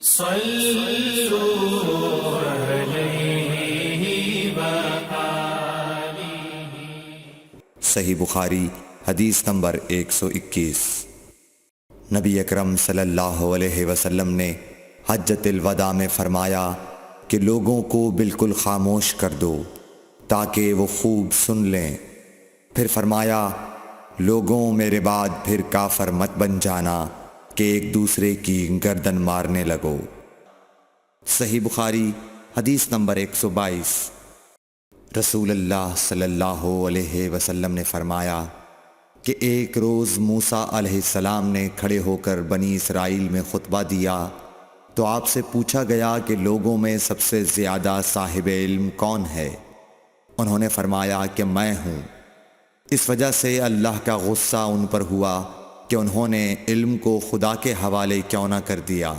صلوا علیہ وآلہ۔ صحیح بخاری حدیث نمبر 121۔ نبی اکرم صلی اللہ علیہ وسلم نے حجۃ الوداع میں فرمایا کہ لوگوں کو بالکل خاموش کر دو تاکہ وہ خوب سن لیں۔ پھر فرمایا لوگوں میرے بعد پھر کافر مت بن جانا کہ ایک دوسرے کی گردن مارنے لگو۔ صحیح بخاری حدیث نمبر 122۔ رسول اللہ صلی اللہ علیہ وسلم نے فرمایا کہ ایک روز موسیٰ علیہ السلام نے کھڑے ہو کر بنی اسرائیل میں خطبہ دیا تو آپ سے پوچھا گیا کہ لوگوں میں سب سے زیادہ صاحب علم کون ہے؟ انہوں نے فرمایا کہ میں ہوں۔ اس وجہ سے اللہ کا غصہ ان پر ہوا کہ انہوں نے علم کو خدا کے حوالے کیوں نہ کر دیا۔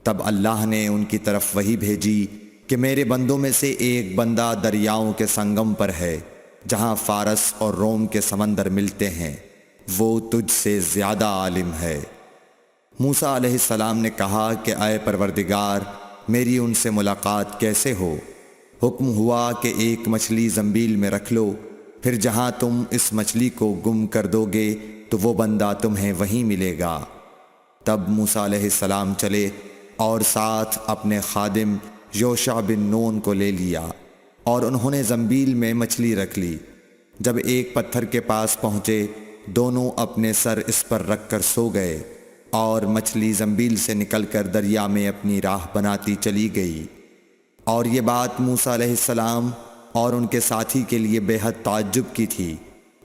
تب اللہ نے ان کی طرف وحی بھیجی کہ میرے بندوں میں سے ایک بندہ دریاؤں کے سنگم پر ہے جہاں فارس اور روم کے سمندر ملتے ہیں، وہ تجھ سے زیادہ عالم ہے۔ موسیٰ علیہ السلام نے کہا کہ اے پروردگار، میری ان سے ملاقات کیسے ہو؟ حکم ہوا کہ ایک مچھلی زنبیل میں رکھ لو، پھر جہاں تم اس مچھلی کو گم کر دو گے تو وہ بندہ تمہیں وہیں ملے گا۔ تب موسیٰ علیہ السلام چلے اور ساتھ اپنے خادم یوشع بن نون کو لے لیا اور انہوں نے زنبیل میں مچھلی رکھ لی۔ جب ایک پتھر کے پاس پہنچے دونوں اپنے سر اس پر رکھ کر سو گئے اور مچھلی زنبیل سے نکل کر دریا میں اپنی راہ بناتی چلی گئی۔ اور یہ بات موسیٰ علیہ السلام اور ان کے ساتھی کے لیے بے حد تعجب کی تھی۔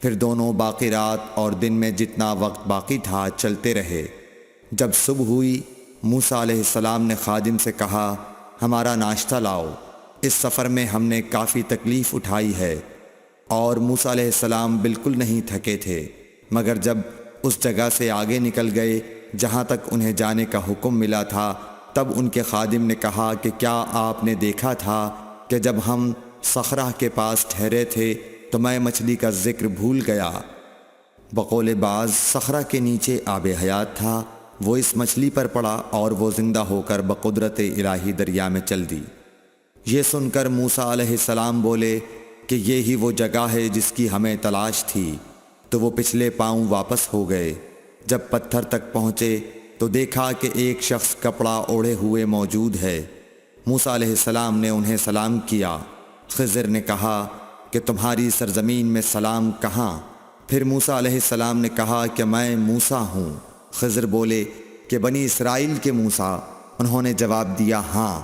پھر دونوں باقی رات اور دن میں جتنا وقت باقی تھا چلتے رہے۔ جب صبح ہوئی موسیٰ علیہ السلام نے خادم سے کہا ہمارا ناشتہ لاؤ، اس سفر میں ہم نے کافی تکلیف اٹھائی ہے۔ اور موسیٰ علیہ السلام بالکل نہیں تھکے تھے، مگر جب اس جگہ سے آگے نکل گئے جہاں تک انہیں جانے کا حکم ملا تھا تب ان کے خادم نے کہا کہ کیا آپ نے دیکھا تھا کہ جب ہم صخرہ کے پاس ٹھہرے تھے تو میں مچھلی کا ذکر بھول گیا؟ بقول بعض صخرہ کے نیچے آب حیات تھا، وہ اس مچھلی پر پڑا اور وہ زندہ ہو کر بقدرت الہی دریا میں چل دی۔ یہ سن کر موسیٰ علیہ السلام بولے کہ یہ ہی وہ جگہ ہے جس کی ہمیں تلاش تھی، تو وہ پچھلے پاؤں واپس ہو گئے۔ جب پتھر تک پہنچے تو دیکھا کہ ایک شخص کپڑا اوڑھے ہوئے موجود ہے۔ موسیٰ علیہ السلام نے انہیں سلام کیا۔ خضر نے کہا کہ تمہاری سرزمین میں سلام کہاں؟ پھر موسیٰ علیہ السلام نے کہا کہ میں موسیٰ ہوں۔ خضر بولے کہ بنی اسرائیل کے موسیٰ؟ انہوں نے جواب دیا ہاں۔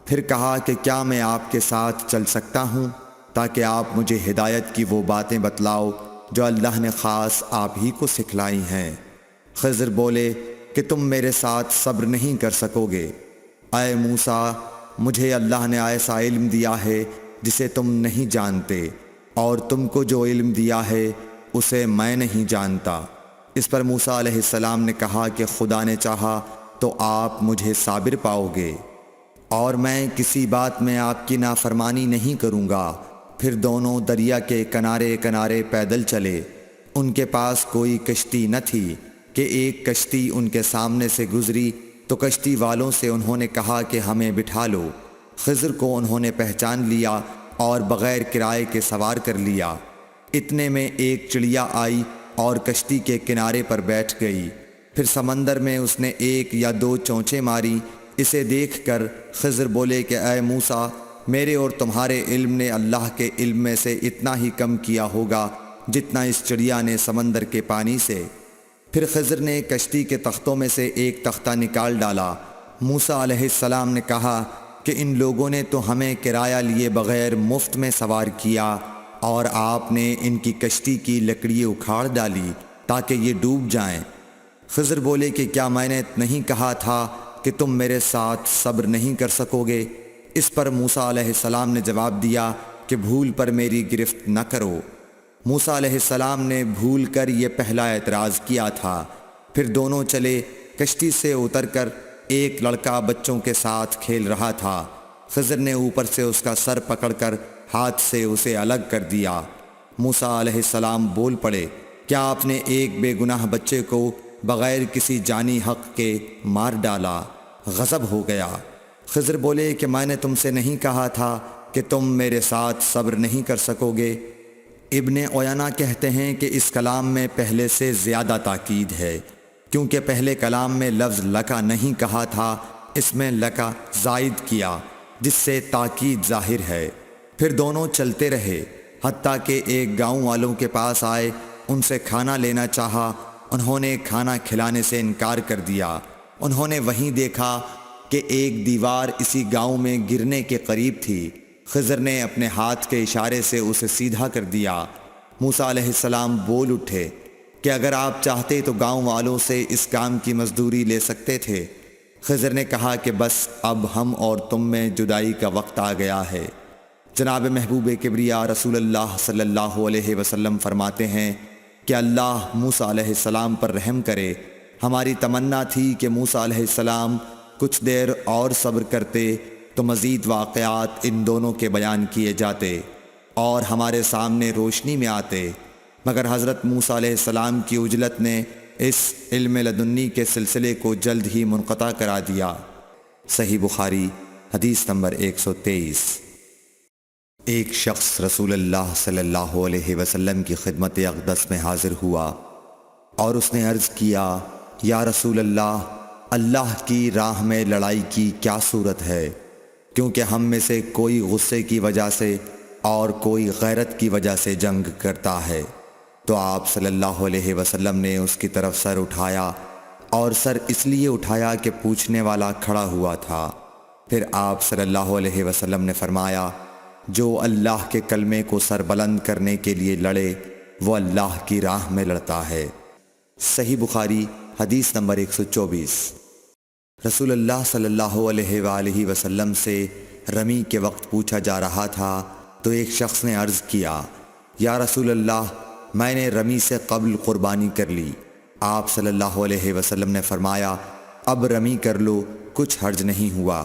پھر کہا کہ کیا میں آپ کے ساتھ چل سکتا ہوں تاکہ آپ مجھے ہدایت کی وہ باتیں بتلاؤ جو اللہ نے خاص آپ ہی کو سکھلائی ہیں؟ خضر بولے کہ تم میرے ساتھ صبر نہیں کر سکو گے۔ اے موسیٰ، مجھے اللہ نے ایسا علم دیا ہے جسے تم نہیں جانتے، اور تم کو جو علم دیا ہے اسے میں نہیں جانتا۔ اس پر موسیٰ علیہ السلام نے کہا کہ خدا نے چاہا تو آپ مجھے صابر پاؤ گے، اور میں کسی بات میں آپ کی نافرمانی نہیں کروں گا۔ پھر دونوں دریا کے کنارے کنارے پیدل چلے۔ ان کے پاس کوئی کشتی نہ تھی کہ ایک کشتی ان کے سامنے سے گزری تو کشتی والوں سے انہوں نے کہا کہ ہمیں بٹھا لو۔ خضر کو انہوں نے پہچان لیا اور بغیر کرائے کے سوار کر لیا۔ اتنے میں ایک چڑیا آئی اور کشتی کے کنارے پر بیٹھ گئی۔ پھر سمندر میں اس نے ایک یا دو چونچیں ماری۔ اسے دیکھ کر خضر بولے کہ اے موسیٰ، میرے اور تمہارے علم نے اللہ کے علم میں سے اتنا ہی کم کیا ہوگا جتنا اس چڑیا نے سمندر کے پانی سے۔ پھر خضر نے کشتی کے تختوں میں سے ایک تختہ نکال ڈالا۔ موسیٰ علیہ السلام نے کہا کہ ان لوگوں نے تو ہمیں کرایہ لیے بغیر مفت میں سوار کیا، اور آپ نے ان کی کشتی کی لکڑی اکھاڑ ڈالی تاکہ یہ ڈوب جائیں۔ خضر بولے کہ کیا میں نے نہیں کہا تھا کہ تم میرے ساتھ صبر نہیں کر سکو گے؟ اس پر موسیٰ علیہ السلام نے جواب دیا کہ بھول پر میری گرفت نہ کرو۔ موسیٰ علیہ السلام نے بھول کر یہ پہلا اعتراض کیا تھا۔ پھر دونوں چلے۔ کشتی سے اتر کر ایک لڑکا بچوں کے ساتھ کھیل رہا تھا۔ خضر نے اوپر سے اس کا سر پکڑ کر ہاتھ سے اسے الگ کر دیا۔ موسیٰ علیہ السلام بول پڑے، کیا آپ نے ایک بے گناہ بچے کو بغیر کسی جانی حق کے مار ڈالا؟ غضب ہو گیا۔ خضر بولے کہ میں نے تم سے نہیں کہا تھا کہ تم میرے ساتھ صبر نہیں کر سکو گے؟ ابن عیینہ کہتے ہیں کہ اس کلام میں پہلے سے زیادہ تاکید ہے، کیونکہ پہلے کلام میں لفظ لکا نہیں کہا تھا، اس میں لکا زائد کیا، جس سے تاکید ظاہر ہے۔ پھر دونوں چلتے رہے، حتیٰ کہ ایک گاؤں والوں کے پاس آئے، ان سے کھانا لینا چاہا، انہوں نے کھانا کھلانے سے انکار کر دیا۔ انہوں نے وہیں دیکھا کہ ایک دیوار اسی گاؤں میں گرنے کے قریب تھی۔ خضر نے اپنے ہاتھ کے اشارے سے اسے سیدھا کر دیا۔ موسیٰ علیہ السلام بول اٹھے کہ اگر آپ چاہتے تو گاؤں والوں سے اس کام کی مزدوری لے سکتے تھے۔ خضر نے کہا کہ بس اب ہم اور تم میں جدائی کا وقت آ گیا ہے۔ جناب محبوب کبریا رسول اللہ صلی اللہ علیہ وسلم فرماتے ہیں کہ اللہ موسیٰ علیہ السلام پر رحم کرے۔ ہماری تمنا تھی کہ موسیٰ علیہ السلام کچھ دیر اور صبر کرتے تو مزید واقعات ان دونوں کے بیان کیے جاتے اور ہمارے سامنے روشنی میں آتے، مگر حضرت موسیٰ علیہ السلام کی عجلت نے اس علم لدنی کے سلسلے کو جلد ہی منقطع کرا دیا۔ صحیح بخاری حدیث نمبر 123۔ ایک شخص رسول اللہ صلی اللہ علیہ وسلم کی خدمت اقدس میں حاضر ہوا اور اس نے عرض کیا، یا رسول اللہ، اللہ کی راہ میں لڑائی کی کیا صورت ہے؟ کیونکہ ہم میں سے کوئی غصے کی وجہ سے اور کوئی غیرت کی وجہ سے جنگ کرتا ہے۔ تو آپ صلی اللہ علیہ وسلم نے اس کی طرف سر اٹھایا، اور سر اس لیے اٹھایا کہ پوچھنے والا کھڑا ہوا تھا۔ پھر آپ صلی اللہ علیہ وسلم نے فرمایا، جو اللہ کے کلمے کو سر بلند کرنے کے لیے لڑے وہ اللہ کی راہ میں لڑتا ہے۔ صحیح بخاری حدیث نمبر 124۔ رسول اللہ صلی اللہ علیہ وآلہ وسلم سے رمی کے وقت پوچھا جا رہا تھا تو ایک شخص نے عرض کیا، یا رسول اللہ، میں نے رمی سے قبل قربانی کر لی۔ آپ صلی اللہ علیہ وسلم نے فرمایا، اب رمی کر لو، کچھ حرج نہیں ہوا۔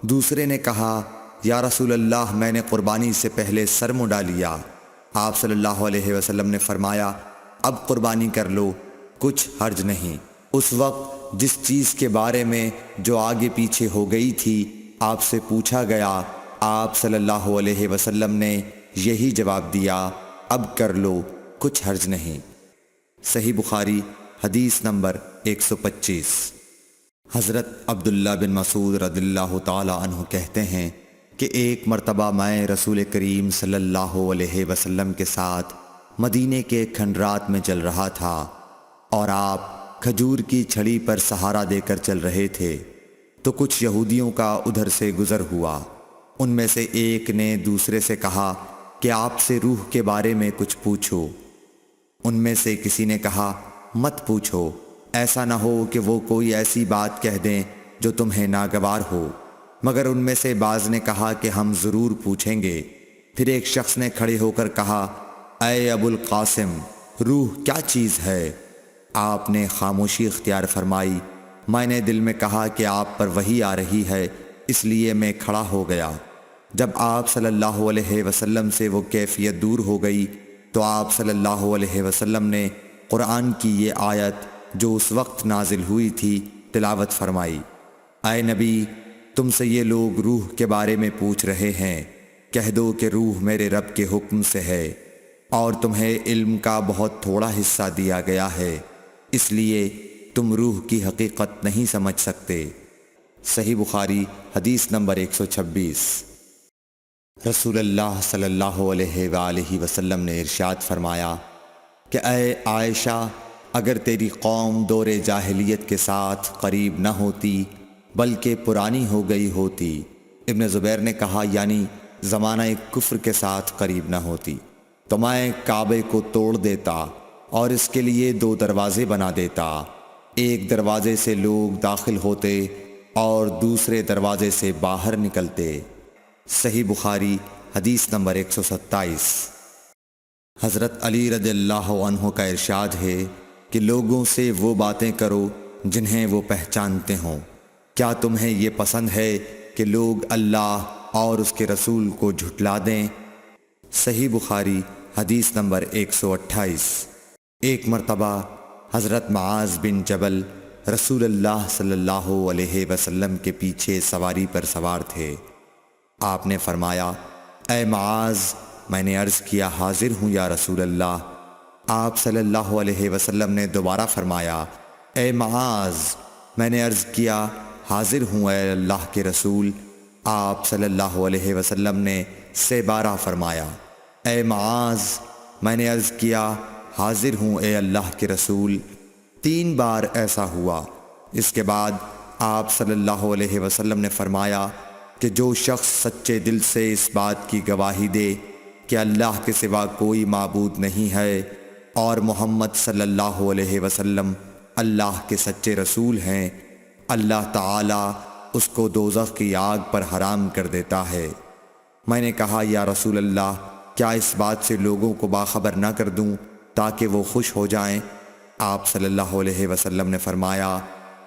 دوسرے نے کہا، یا رسول اللہ، میں نے قربانی سے پہلے سر منڈا لیا۔ آپ صلی اللہ علیہ وسلم نے فرمایا، اب قربانی کر لو، کچھ حرج نہیں۔ اس وقت جس چیز کے بارے میں جو آگے پیچھے ہو گئی تھی آپ سے پوچھا گیا، آپ صلی اللہ علیہ وسلم نے یہی جواب دیا، اب کر لو، کچھ حرج نہیں۔ صحیح بخاری حدیث نمبر 125۔ حضرت عبداللہ بن مسعود رضی اللہ تعالی عنہ کہتے ہیں کہ ایک مرتبہ میں رسول کریم صلی اللہ علیہ وسلم کے ساتھ مدینے کے کھنڈرات میں چل رہا تھا اور آپ کھجور کی چھڑی پر سہارا دے کر چل رہے تھے، تو کچھ یہودیوں کا ادھر سے گزر ہوا۔ ان میں سے ایک نے دوسرے سے کہا کہ آپ سے روح کے بارے میں کچھ پوچھو۔ ان میں سے کسی نے کہا، مت پوچھو، ایسا نہ ہو کہ وہ کوئی ایسی بات کہہ دیں جو تمہیں ناگوار ہو۔ مگر ان میں سے بعض نے کہا کہ ہم ضرور پوچھیں گے۔ پھر ایک شخص نے کھڑے ہو کر کہا، اے ابو القاسم، روح کیا چیز ہے؟ آپ نے خاموشی اختیار فرمائی۔ میں نے دل میں کہا کہ آپ پر وحی آ رہی ہے، اس لیے میں کھڑا ہو گیا۔ جب آپ صلی اللہ علیہ وسلم سے وہ کیفیت دور ہو گئی تو آپ صلی اللہ علیہ وسلم نے قرآن کی یہ آیت جو اس وقت نازل ہوئی تھی تلاوت فرمائی، اے نبی، تم سے یہ لوگ روح کے بارے میں پوچھ رہے ہیں، کہہ دو کہ روح میرے رب کے حکم سے ہے، اور تمہیں علم کا بہت تھوڑا حصہ دیا گیا ہے، اس لیے تم روح کی حقیقت نہیں سمجھ سکتے۔ صحیح بخاری حدیث نمبر 126۔ رسول اللہ صلی اللہ علیہ وآلہ وسلم نے ارشاد فرمایا کہ اے عائشہ، اگر تیری قوم دور جاہلیت کے ساتھ قریب نہ ہوتی بلکہ پرانی ہو گئی ہوتی۔ ابن زبیر نے کہا، یعنی زمانہ کفر کے ساتھ قریب نہ ہوتی، تو میں کعبے کو توڑ دیتا اور اس کے لیے 2 دروازے بنا دیتا، ایک دروازے سے لوگ داخل ہوتے اور دوسرے دروازے سے باہر نکلتے۔ صحیح بخاری حدیث نمبر 127۔ حضرت علی رضی اللہ عنہ کا ارشاد ہے کہ لوگوں سے وہ باتیں کرو جنہیں وہ پہچانتے ہوں۔ کیا تمہیں یہ پسند ہے کہ لوگ اللہ اور اس کے رسول کو جھٹلا دیں؟ صحیح بخاری حدیث نمبر 128۔ ایک مرتبہ حضرت معاذ بن جبل رسول اللہ صلی اللہ علیہ وسلم کے پیچھے سواری پر سوار تھے۔ آپ نے فرمایا، اے معاذ، میں نے عرض کیا حاضر ہوں یا رسول اللہ۔ آپ صلی اللہ علیہ وسلم نے دوبارہ فرمایا، اے معاذ، میں نے عرض کیا حاضر ہوں اے اللہ کے رسول۔ آپ صلی اللہ علیہ وسلم نے سے بارہ فرمایا، اے معاذ، میں نے عرض کیا حاضر ہوں اے اللہ کے رسول۔ 3 بار ایسا ہوا۔ اس کے بعد آپ صلی اللہ علیہ وسلم نے فرمایا کہ جو شخص سچے دل سے اس بات کی گواہی دے کہ اللہ کے سوا کوئی معبود نہیں ہے اور محمد صلی اللہ علیہ وسلم اللہ کے سچے رسول ہیں، اللہ تعالیٰ اس کو دوزخ کی آگ پر حرام کر دیتا ہے۔ میں نے کہا، یا رسول اللہ، کیا اس بات سے لوگوں کو باخبر نہ کر دوں تاکہ وہ خوش ہو جائیں؟ آپ صلی اللہ علیہ وسلم نے فرمایا،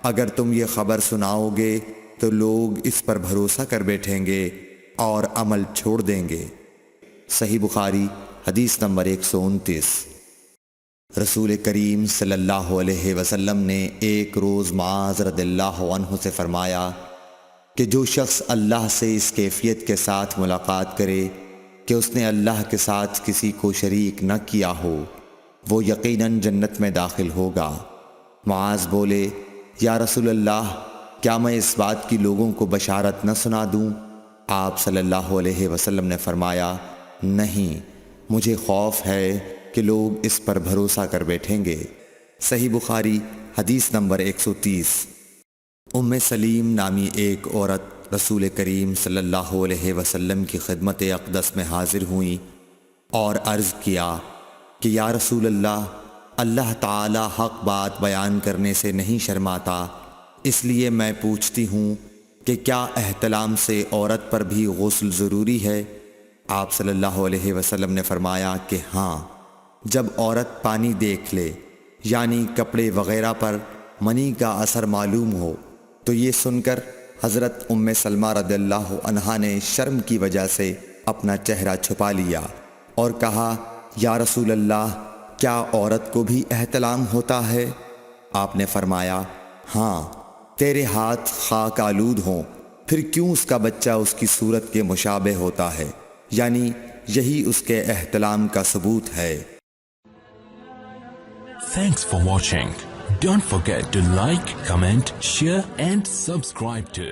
اگر تم یہ خبر سناؤ گے تو لوگ اس پر بھروسہ کر بیٹھیں گے اور عمل چھوڑ دیں گے۔ صحیح بخاری حدیث نمبر 129۔ رسول کریم صلی اللہ علیہ وسلم نے ایک روز معاذ رضی اللہ عنہ سے فرمایا کہ جو شخص اللہ سے اس کیفیت کے ساتھ ملاقات کرے کہ اس نے اللہ کے ساتھ کسی کو شریک نہ کیا ہو، وہ یقیناً جنت میں داخل ہوگا۔ معاذ بولے، یا رسول اللہ، کیا میں اس بات کی لوگوں کو بشارت نہ سنا دوں؟ آپ صلی اللہ علیہ وسلم نے فرمایا، نہیں، مجھے خوف ہے کہ لوگ اس پر بھروسہ کر بیٹھیں گے۔ صحیح بخاری حدیث نمبر 130۔ ام سلیم نامی ایک عورت رسول کریم صلی اللہ علیہ وسلم کی خدمت اقدس میں حاضر ہوئیں اور عرض کیا کہ یا رسول اللہ، اللہ تعالی حق بات بیان کرنے سے نہیں شرماتا، اس لیے میں پوچھتی ہوں کہ کیا احتلام سے عورت پر بھی غسل ضروری ہے؟ آپ صلی اللہ علیہ وسلم نے فرمایا کہ ہاں، جب عورت پانی دیکھ لے، یعنی کپڑے وغیرہ پر منی کا اثر معلوم ہو۔ تو یہ سن کر حضرت ام سلمہ رضی اللہ عنہا نے شرم کی وجہ سے اپنا چہرہ چھپا لیا اور کہا، یا رسول اللہ، کیا عورت کو بھی احتلام ہوتا ہے؟ آپ نے فرمایا، ہاں، تیرے ہاتھ خاک آلود ہوں، پھر کیوں اس کا بچہ اس کی صورت کے مشابہ ہوتا ہے؟ یعنی یہی اس کے احتلام کا ثبوت ہے۔ Thanks for watching. Don't forget to like, comment, share and subscribe to